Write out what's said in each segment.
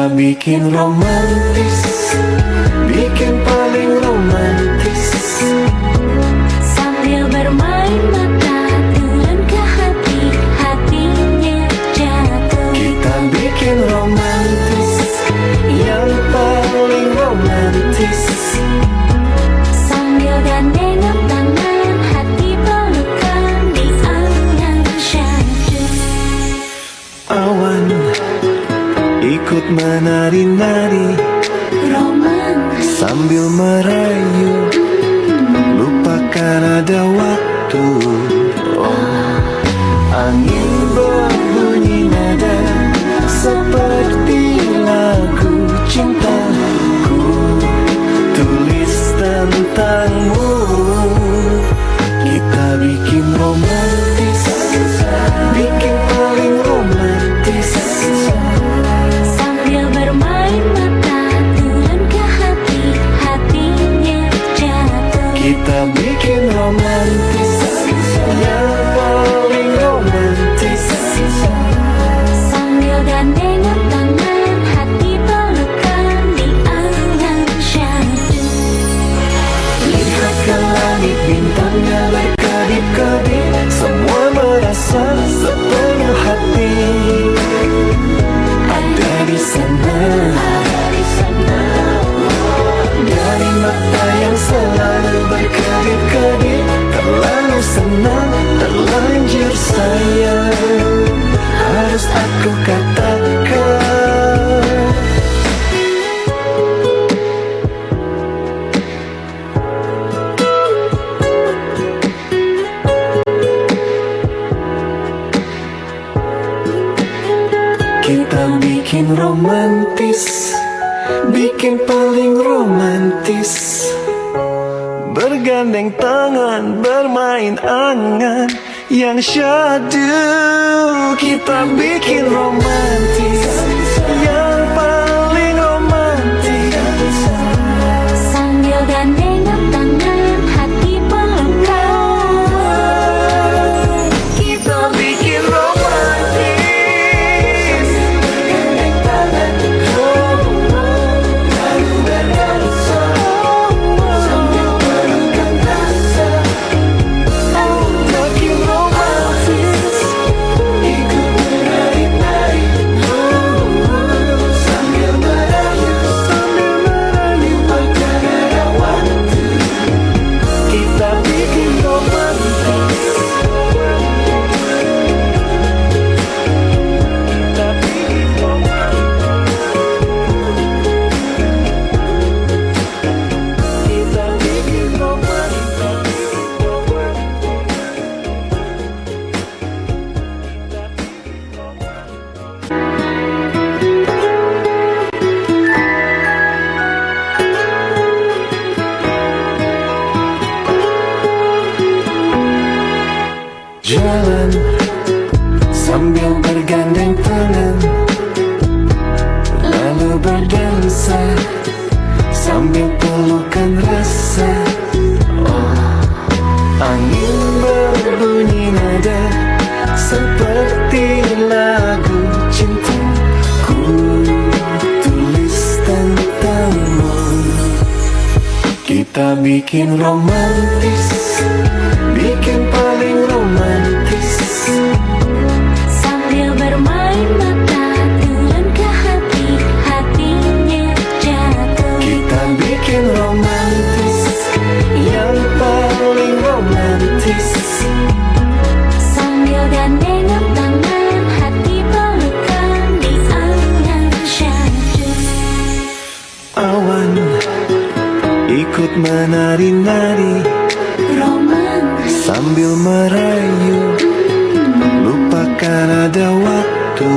Kita bikin romantis, bikin paling romantis. Sambil bermain mata turun ke hati, hatinya jatuh. Kita bikin romantis, yang paling romantis. Sambil gandengan tangan, hati pelukan di angan syahdu. Awan ikut menari-nari, Romantis sambil merayu, lupakan ada waktu. Angin berbunyi nada seperti lagu cintaku, tulis tentangmu. Kita bikin romantis, bikin paling romantis. sambil bermain mata turun ke hati, hatinya jatuh. Kita bikin romantis, yang paling romantis. Sambil gandengan tangan, hati pelukan di angan syahdu. Lihat ke langit, bintangnya berkedip-kedip, semua merasa sepenuh hati. Ada di sana, dari mata yang selalu berkedip-kedip, terlalu senang, terlanjur sayang, harus aku katakan. Kita bikin romantis, bikin paling romantis. Bergandeng tangan, bermain angan yang syahdu. Kita bikin romantis, yang paling romantis. Sambil gandengan tangan, hati pelukan. Kita bikin romantis, bergandeng tangan, lalu berdansa, sambil pelukan rasa. Makin romantis, ikut menari-nari, sambil merayu, lupakan ada waktu. Kita bikin romantis, kita bikin romantis, kita bikin jalan sambil bergandeng tangan, lalu berdansa sambil pelukan rasa. Angin berbunyi nada seperti lagu cintaku, tulis tentangmu. Kita bikin romantis, bikin paling romantis. Sambil bermain mata turun ke hati, hatinya jatuh. Kita bikin romantis, yang paling romantis. Sambil gandengan tangan, hati pelukan di angan syahdu. Awan ikut menari-nari, Romantis sambil merayu, lupakan ada waktu.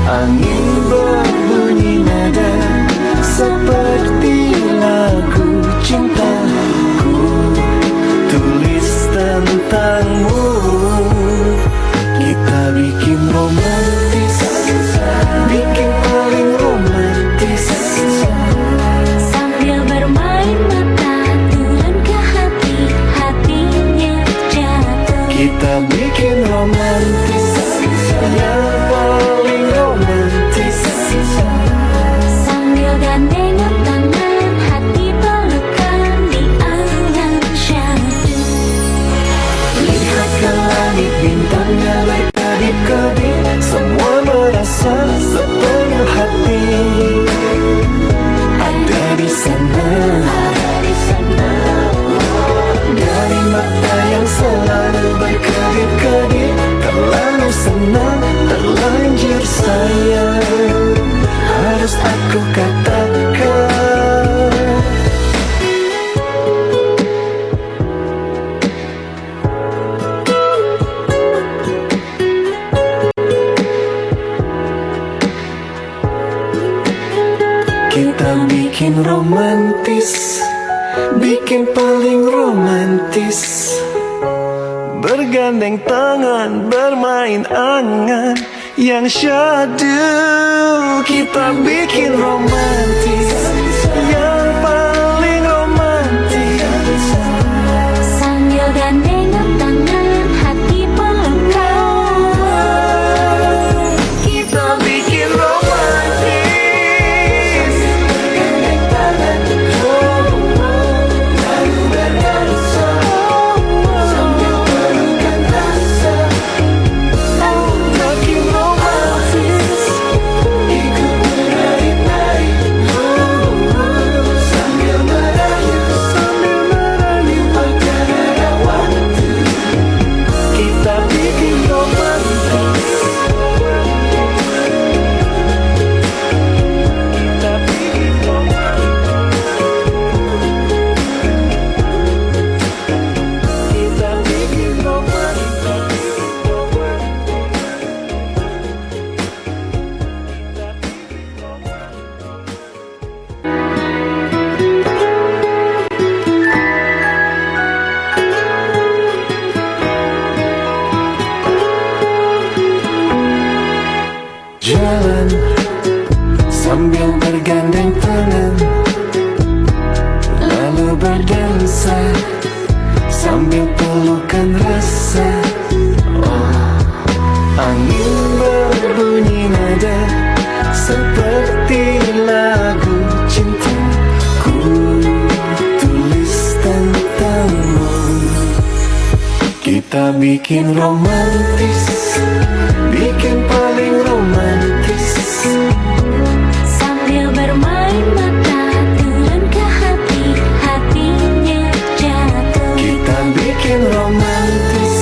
Angin berbunyi nada seperti lagu cintaku, tulis tentangmu. Kita bikin romantis, bikin paling romantis. sambil bermain mata turun ke hati, hatinya jatuh. Kita bikin romantis, yang paling romantis. kedip-kedip semua merasa sepenuh hati ada di sana. Dari mata yang selalu berkedip-kedip, terlalu senang, terlanjur sayang, harus aku katakan. Kita bikin romantis, bikin paling romantis, bergandeng tangan, bermain angan yang syadu. Kita bikin romantis, yang paling romantis, Sambil gandengan tangan, hati pelukan. kita bikin romantis, bergandeng tangan, lalu berdansa sambil pelukan rasa. Makin romantis, ikut menari-nari sambil merayu agar ada waktu. Kita bikin romantis, kita bikin romantis, kita bikin romantis. Jalan sambil bergandeng tangan, lalu berdansa sambil pelukan rasa. Angin berbunyi nada seperti lagu cinta ku tulis tentangmu. Kita bikin romantis, bikin paling romantis, Sambil bermain mata, turun ke hati, hatinya jatuh. kita bikin romantis,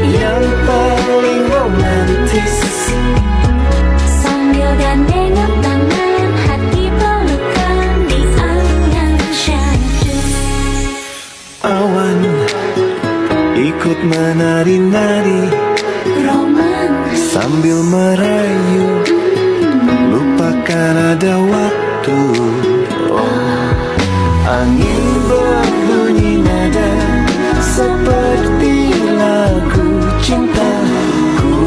yang paling romantis. Sambil gandengan tangan, hati pelukan di angan syahdu. Awan ikut menari-nari Romantis, sambil merayu, lupakan ada waktu. Angin berbunyi nada seperti lagu cintaku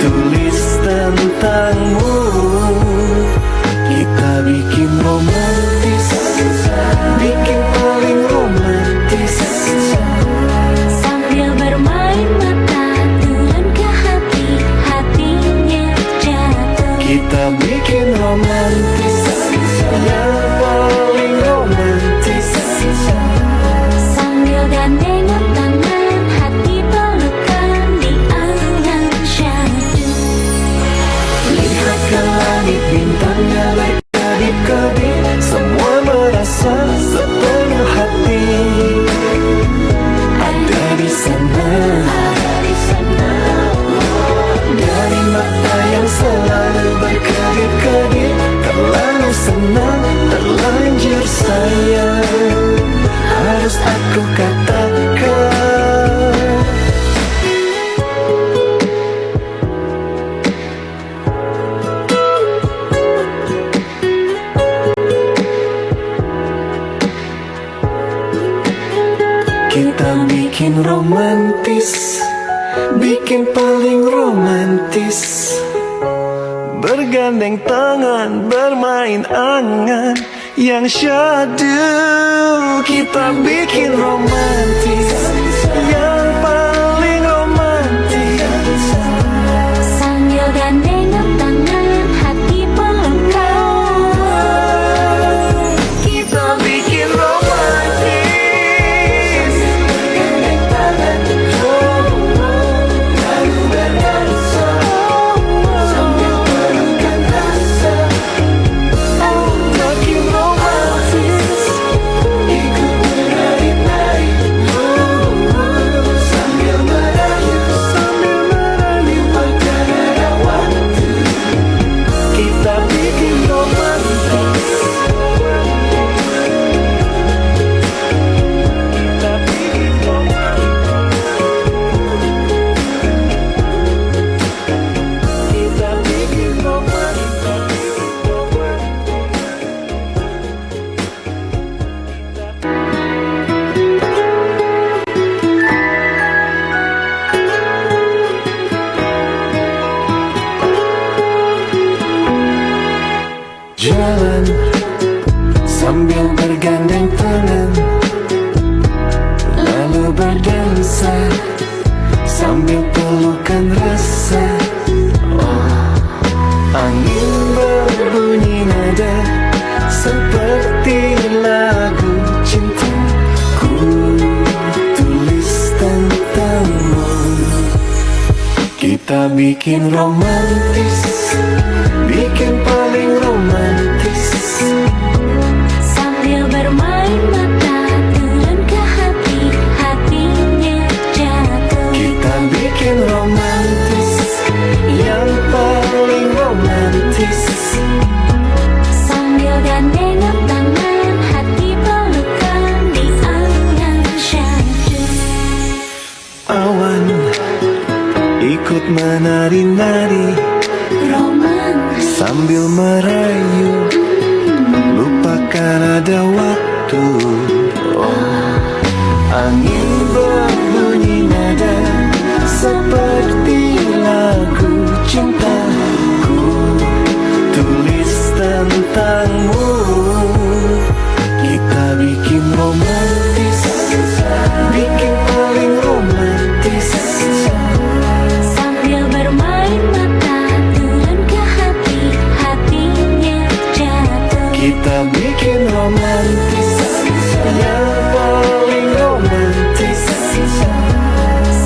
tulis tentangmu. Kita bikin romantis, bikin paling romantis, sambil bermain mata, turun ke hati, hatinya jatuh. kita bikin romantis, yang paling romantis. Sambil gandengan tangan, hati pelukan di angan syahdu. Lihat ke langit, bintangnya berkedip-kedip, semua merasa sepenuh hati ada di sana. Dari mata yang selalu berkedip-kedip, terlalu senang, terlanjur sayang, harus aku katakan. Kita bikin romantis, bikin paling romantis, bergandeng tangan, bermain angan yang syahdu. Kita bikin romantis, yang paling romantis, Sambil gandengan tangan, hati pelukan. kita bikin romantis, bergandeng tangan, lalu berdansa Jalan sambil bergandeng tangan, lalu berdansa sambil pelukan rasa. Angin berbunyi nada seperti lagu cinta. Ku tulis tentangmu. Kita bikin romantis, bikin paling romantis. Sambil bermain mata turun ke hati, hatinya jatuh. Kita bikin romantis, yang paling romantis. Sambil gandengan tangan, hati pelukan di angan syahdu. Awan ikut menari-nari Roman sambil merayu, lupakan ada waktu. Angin berbunyi nada seperti lagu cinta. Ku tulis tentangmu. Kita bikin romantis, bikin paling romantis. sambil bermain mata turun ke hati, hatinya jatuh. Kita bikin romantis, yang paling romantis.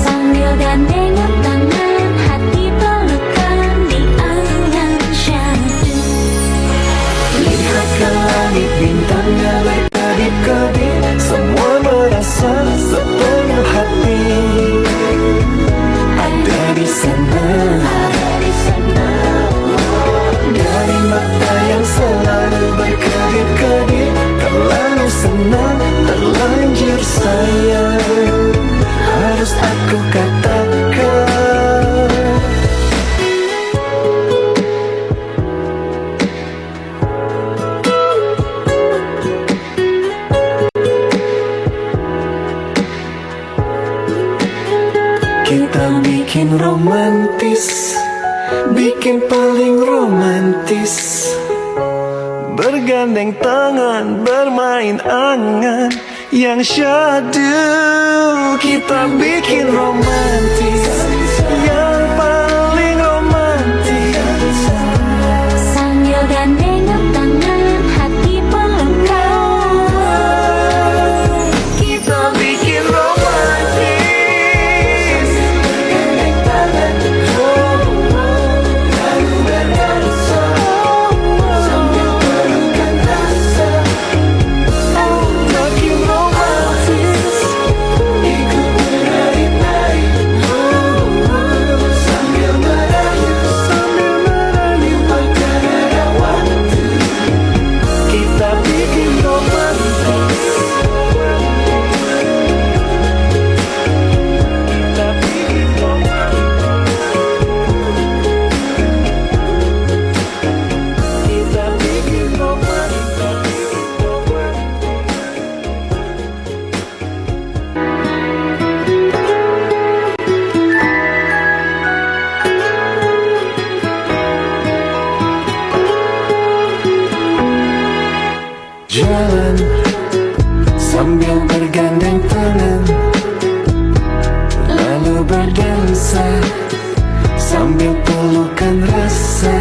Sambil gandengan tangan, hati pelukan di angan syahdu. Lihat ke langit, bintangnya berkedip-kedip. Semua merasa sepenuh hati ada di sana. Dari mata yang selalu berkedip-kedip, terlalu senang, terlanjur sayang. Harus aku katakan, kita bikin romantis, bikin paling romantis. Bergandeng tangan, bermain angan yang syahdu. Kita bikin romantis, yang paling romantis. Sambil gandengan tangan, hati pelukan. Kita bikin romantis, bergandeng tangan, lalu berdansa sambil pelukan rasa. Makin romantis, ikut menari-nari sambil merayu, lupakan ada waktu. Kita bikin romantis, kita bikin romantis, kita bikin romantis. Jalan sambil bergandeng tangan, lalu berdansa sambil pelukan rasa.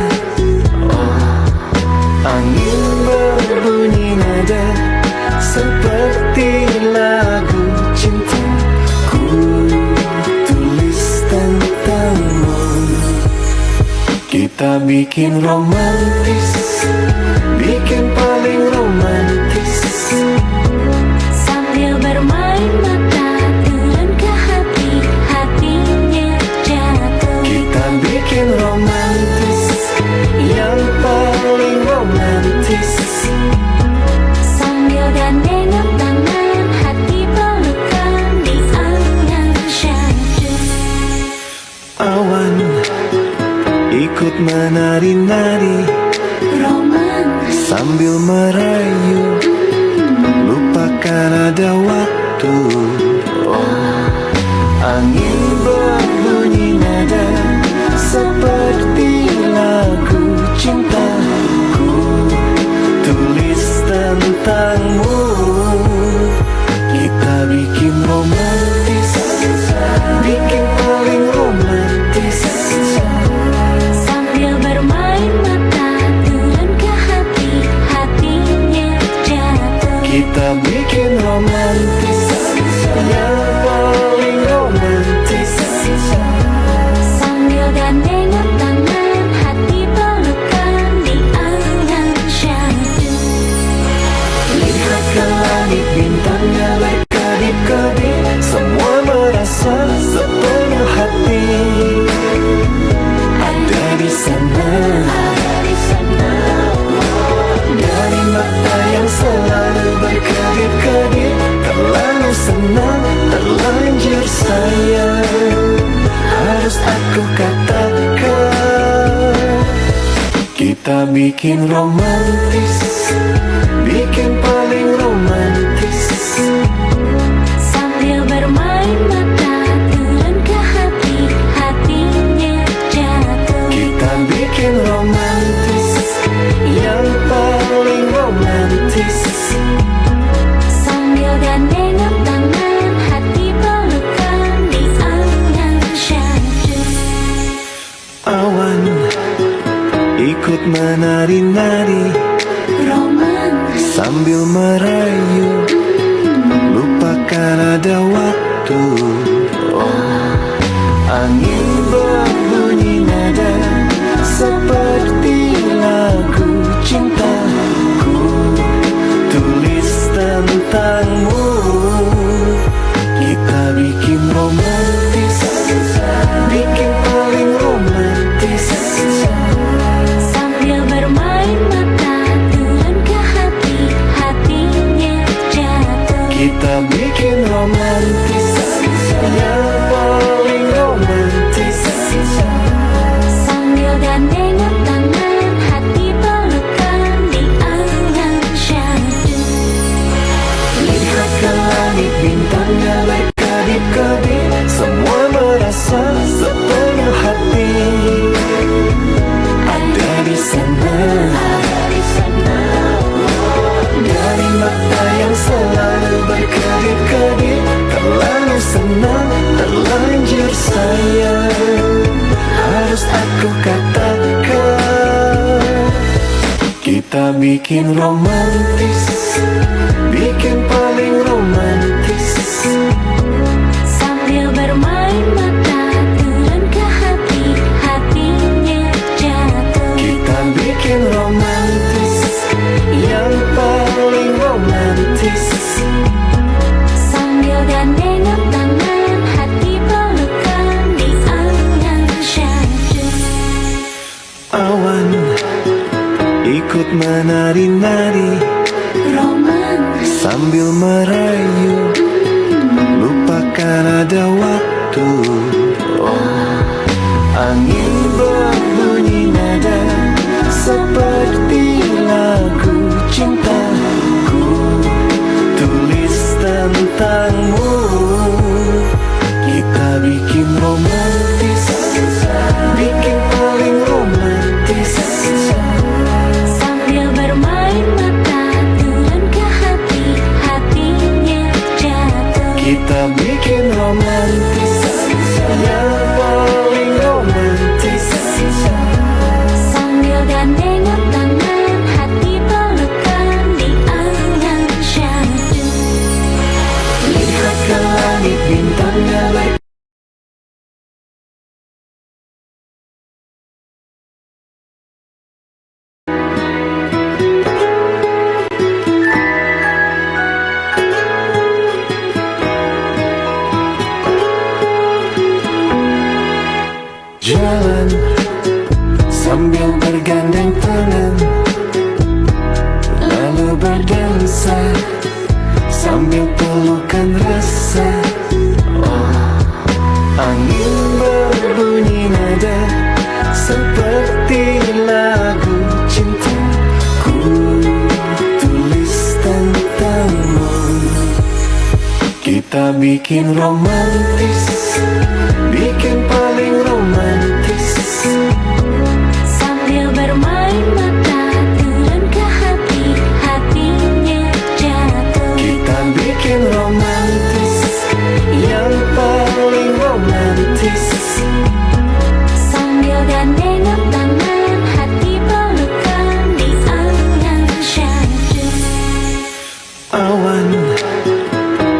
Angin berbunyi nada seperti lagu cinta. Ku tulis tentangmu. Kita bikin romantis, bikin paling romantis. Sambil bermain mata turun ke hati, hatinya jatuh. Kita bikin romantis, yang paling romantis. Sambil gandengan tangan, hati pelukan di angan syahdu. Awan ikut menari-nari Roman sambil merayu, lupakan ada waktu. Angin berbunyi nada seperti lagu cinta. Ku bikin romantis, bikin paling romantis. Sambil bermain mata turun ke hati, hatinya jatuh. Kita bikin romantis, yang paling romantis. Sambil gandengan tangan, hati pelukan di angan syahdu. Awan ikut menari-nari Romantis, sambil merayu, lupakan ada waktu. Oh, angin berbunyi nada seperti lagu cintaku, tulis tentangmu. Kita bikin romantis, bikin paling romantis. sambil bermain mata turun ke hati, hatinya jatuh. Kita bikin romantis, yang paling romantis. Sambil gandengan tangan, hati pelukan di angan syahdu. Lihat ke langit, bintangnya berkedip-kedip, semua merasa sepenuh hati. Ada di sana, dari mata yang selalu berkedip-kedip, terlalu senang, terlanjur sayang. Harus aku katakan, kita bikin romantis, bikin paling romantis. Sambil bermain mata turun ke hati, hatinya jatuh. Kita bikin romantis, yang paling romantis. Sambil gandengan tangan, hati pelukan di angan syahdu. Awan ikut menari-nari Romantis, sambil merayu, lupakan ada waktu. Oh, angin berbunyi nada seperti lagu cintaku, tulis tentangmu. Kita bikin romantis, bikin paling romantis. sambil bermain mata turun ke hati, hatinya jatuh. Kita bikin romantis, yang paling romantis. Sambil gandengan tangan, hati pelukan di angan syahdu. Lihat ke langit, bintangnya jalan sambil bergandeng tangan, lalu berdansa sambil pelukan rasa. Oh, angin berbunyi nada seperti lagu cintaku, tulis tentangmu. Kita bikin romantis, bikin paling romantis. Sambil bermain mata turun ke hati, hatinya jatuh. Kita bikin romantis, yang paling romantis. Sambil gandengan tangan, hati pelukan di angan syahdu. Awan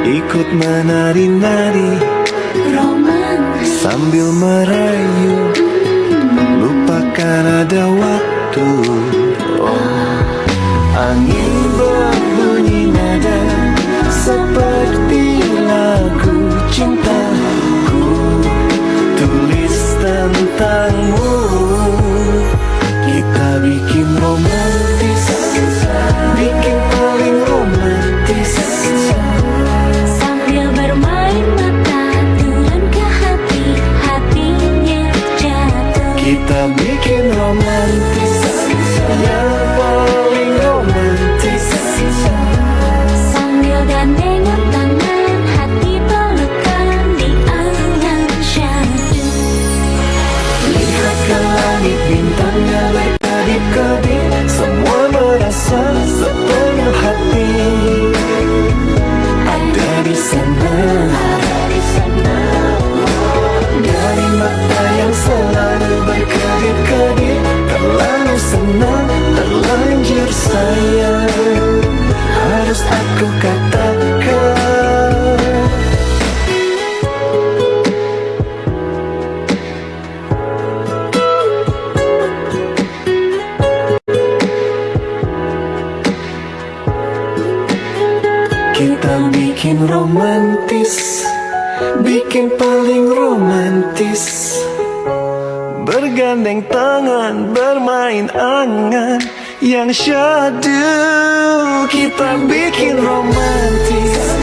ikut menari-nari Romantis, sambil merayu, lupakan ada waktu. Oh, angin berbunyi nada seperti lagu cintaku, tulis tentangmu. Kita bikin romantis, bikin paling romantis. sambil bermain mata turun ke hati, hati bikin paling romantis. Bergandeng tangan, bermain angan, yang syadu kita bikin romantis.